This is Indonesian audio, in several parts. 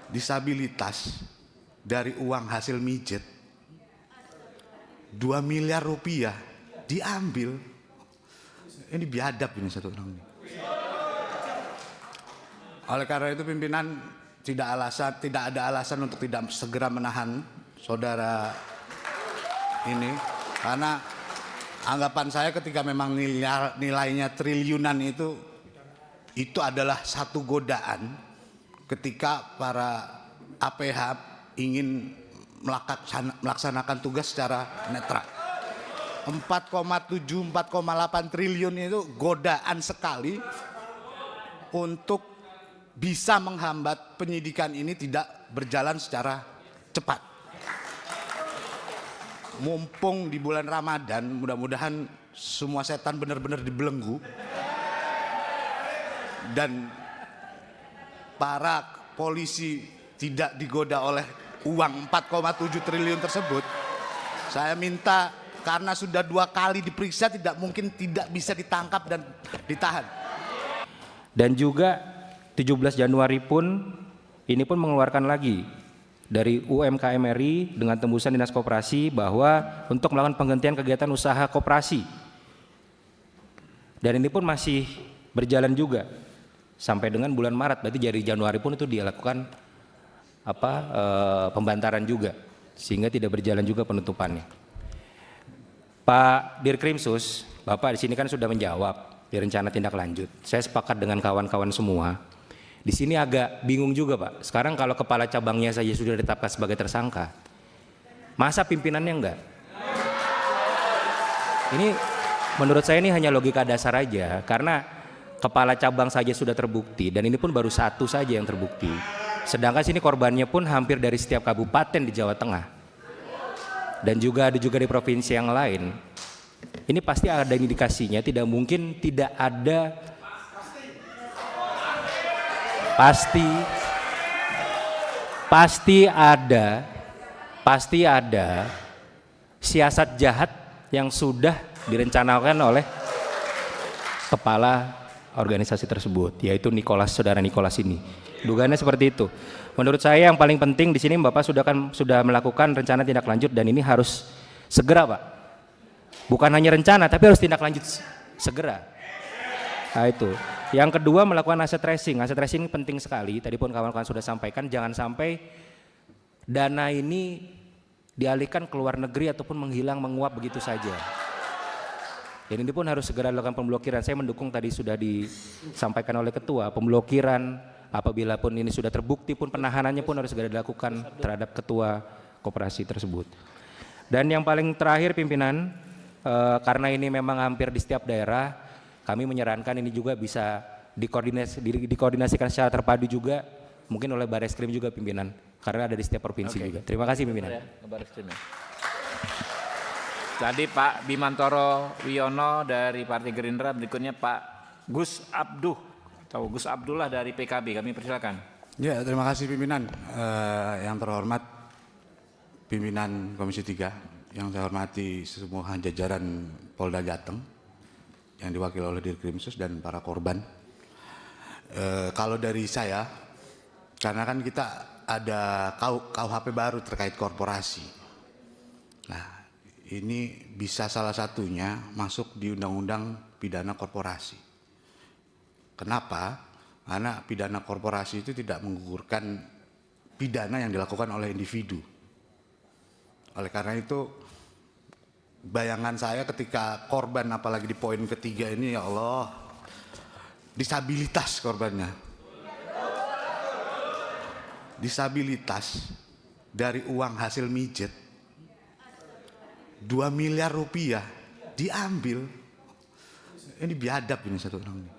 disabilitas dari uang hasil mijet 2 miliar rupiah diambil. Ini biadab ini satu orang ini. Oleh karena itu pimpinan tidak ada alasan untuk tidak segera menahan saudara ini, karena anggapan saya ketika memang nilainya triliunan itu adalah satu godaan ketika para APH ingin melaksanakan tugas secara netral. 4,7, 4,8 triliun itu godaan sekali untuk bisa menghambat penyidikan ini tidak berjalan secara cepat. Mumpung di bulan Ramadan, mudah-mudahan semua setan benar-benar dibelenggu dan para polisi tidak digoda oleh uang 4,7 triliun tersebut. Saya minta, karena sudah 2 kali diperiksa, tidak mungkin tidak bisa ditangkap dan ditahan. Dan juga 17 Januari pun ini pun mengeluarkan lagi dari UMKM RI dengan tembusan Dinas Koperasi bahwa untuk melakukan penghentian kegiatan usaha koperasi. Dan ini pun masih berjalan juga sampai dengan bulan Maret, berarti dari Januari pun itu dilakukan pembantaran juga, sehingga tidak berjalan juga penutupannya. Pak Dirkrimsus, Bapak di sini kan sudah menjawab di rencana tindak lanjut. Saya sepakat dengan kawan-kawan semua. Di sini agak bingung juga, Pak. Sekarang kalau kepala cabangnya saja sudah ditetapkan sebagai tersangka, masa pimpinannya enggak? Ini menurut saya ini hanya logika dasar aja, karena kepala cabang saja sudah terbukti dan ini pun baru satu saja yang terbukti. Sedangkan sini korbannya pun hampir dari setiap kabupaten di Jawa Tengah. Dan juga ada juga di provinsi yang lain. Ini pasti ada indikasinya, tidak mungkin tidak ada, pasti ada siasat jahat yang sudah direncanakan oleh kepala organisasi tersebut, yaitu saudara Nicholas ini. Dugaannya seperti itu. Menurut saya yang paling penting di sini Bapak sudah melakukan rencana tindak lanjut dan ini harus segera, Pak. Bukan hanya rencana tapi harus tindak lanjut segera. Nah itu. Yang kedua, melakukan aset tracing. Aset tracing ini penting sekali. Tadi pun kawan-kawan sudah sampaikan, jangan sampai dana ini dialihkan ke luar negeri ataupun menghilang, menguap begitu saja. Dan ini pun harus segera dilakukan pemblokiran. Saya mendukung tadi sudah disampaikan oleh ketua, pemblokiran apabila pun ini sudah terbukti pun penahanannya pun harus segera dilakukan terhadap ketua koperasi tersebut. Dan yang paling terakhir pimpinan, karena ini memang hampir di setiap daerah, kami menyarankan ini juga bisa dikoordinasikan secara terpadu juga, mungkin oleh Bareskrim juga pimpinan, karena ada di setiap provinsi juga. Terima kasih pimpinan. Tadi Pak Bimantoro Wiono dari Partai Gerindra, berikutnya Pak Gus Abduh atau Gus Abdullah dari PKB, kami persilakan. Ya, terima kasih pimpinan. Yang terhormat pimpinan Komisi 3, yang saya hormati semua jajaran Polda Jateng yang diwakili oleh Dirkrimsus dan para korban. Kalau dari saya, karena kan kita ada KUHP baru terkait korporasi. Nah, ini bisa salah satunya masuk di Undang-Undang Pidana Korporasi. Kenapa? Karena pidana korporasi itu tidak menggugurkan pidana yang dilakukan oleh individu. Oleh karena itu, bayangan saya ketika korban, apalagi di poin ketiga ini, ya Allah, disabilitas korbannya. Disabilitas dari uang hasil mijet 2 miliar rupiah diambil. Ini biadab ini satu orang ini.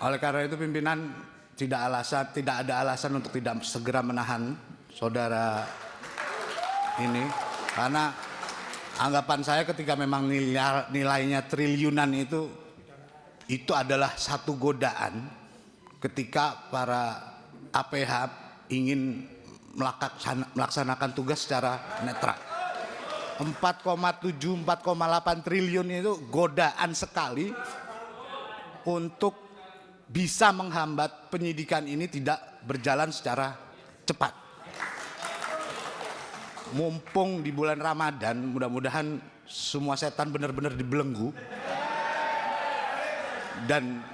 Oleh karena itu pimpinan tidak ada alasan untuk tidak segera menahan saudara ini, karena anggapan saya ketika memang nilainya triliunan itu adalah satu godaan ketika para APH ingin melaksanakan tugas secara netral. 4,7, 4,8 triliun itu godaan sekali untuk bisa menghambat penyidikan ini tidak berjalan secara cepat. Mumpung di bulan Ramadan, mudah-mudahan semua setan benar-benar dibelenggu dan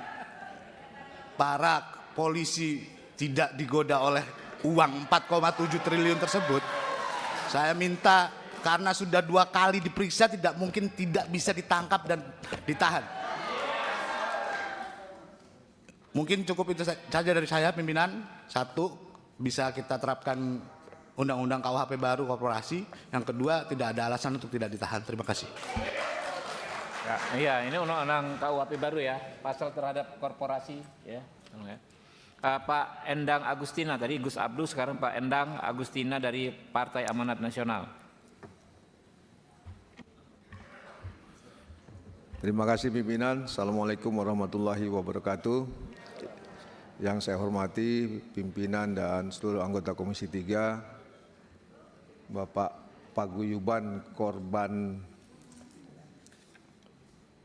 para polisi tidak digoda oleh uang 4,7 triliun tersebut. Saya minta, karena sudah 2 kali diperiksa, tidak mungkin tidak bisa ditangkap dan ditahan. Mungkin cukup itu saja dari saya, pimpinan. 1, bisa kita terapkan undang-undang KUHP baru korporasi. Yang kedua, tidak ada alasan untuk tidak ditahan. Terima kasih. Ya, iya, ini undang-undang KUHP baru ya, pasal terhadap korporasi ya. Pak Endang Agustina, tadi Gus Abdul, sekarang Pak Endang Agustina dari Partai Amanat Nasional. Terima kasih pimpinan. Assalamualaikum warahmatullahi wabarakatuh. Yang saya hormati pimpinan dan seluruh anggota Komisi 3, Bapak Paguyuban Korban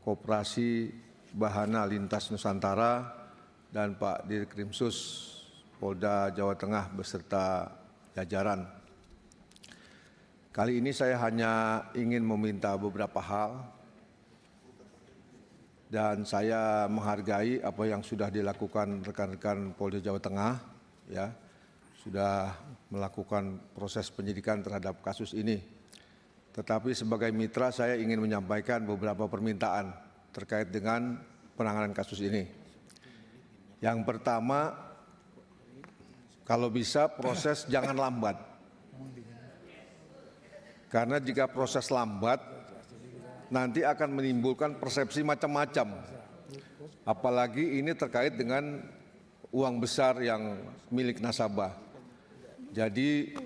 Koperasi Bahana Lintas Nusantara dan Pak Dirkrimsus Polda Jawa Tengah beserta jajaran. Kali ini saya hanya ingin meminta beberapa hal. Dan saya menghargai apa yang sudah dilakukan rekan-rekan Polda Jawa Tengah, ya, sudah melakukan proses penyidikan terhadap kasus ini. Tetapi sebagai mitra saya ingin menyampaikan beberapa permintaan terkait dengan penanganan kasus ini. Yang pertama, kalau bisa proses jangan lambat. Karena jika proses lambat, nanti akan menimbulkan persepsi macam-macam. Apalagi ini terkait dengan uang besar yang milik nasabah. Jadi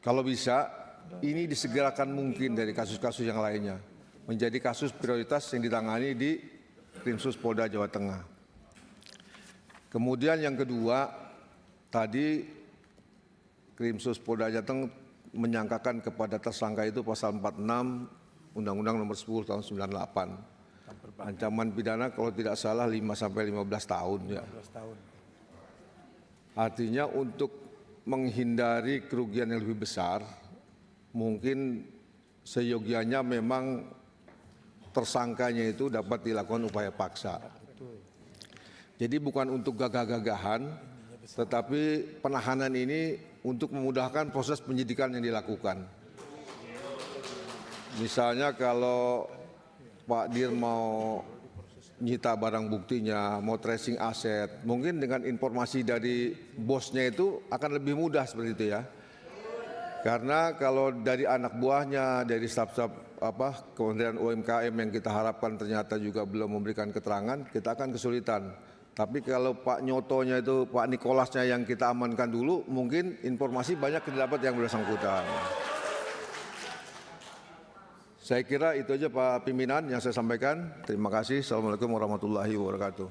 kalau bisa ini disegerakan mungkin dari kasus-kasus yang lainnya. Menjadi kasus prioritas yang ditangani di Krimsus Polda Jawa Tengah. Kemudian yang kedua, tadi Krimsus Polda Jawa Tengah menyangkakan kepada tersangka itu pasal 46 Undang-Undang Nomor 10 Tahun 98. Ancaman pidana kalau tidak salah 5 sampai 15 tahun ya. Artinya untuk menghindari kerugian yang lebih besar, mungkin seyogianya memang tersangkanya itu dapat dilakukan upaya paksa. Jadi bukan untuk gagah-gagahan, tetapi penahanan ini untuk memudahkan proses penyidikan yang dilakukan. Misalnya kalau Pak Dir mau nyita barang buktinya, mau tracing aset, mungkin dengan informasi dari bosnya itu akan lebih mudah seperti itu ya. Karena kalau dari anak buahnya, dari staf-staf Kementerian UMKM yang kita harapkan ternyata juga belum memberikan keterangan, kita akan kesulitan. Tapi kalau Pak Nyotonya itu, Pak Nikolasnya yang kita amankan dulu, mungkin informasi banyak didapat yang bersangkutan. Saya kira itu aja Pak Pimpinan yang saya sampaikan. Terima kasih. Assalamualaikum warahmatullahi wabarakatuh.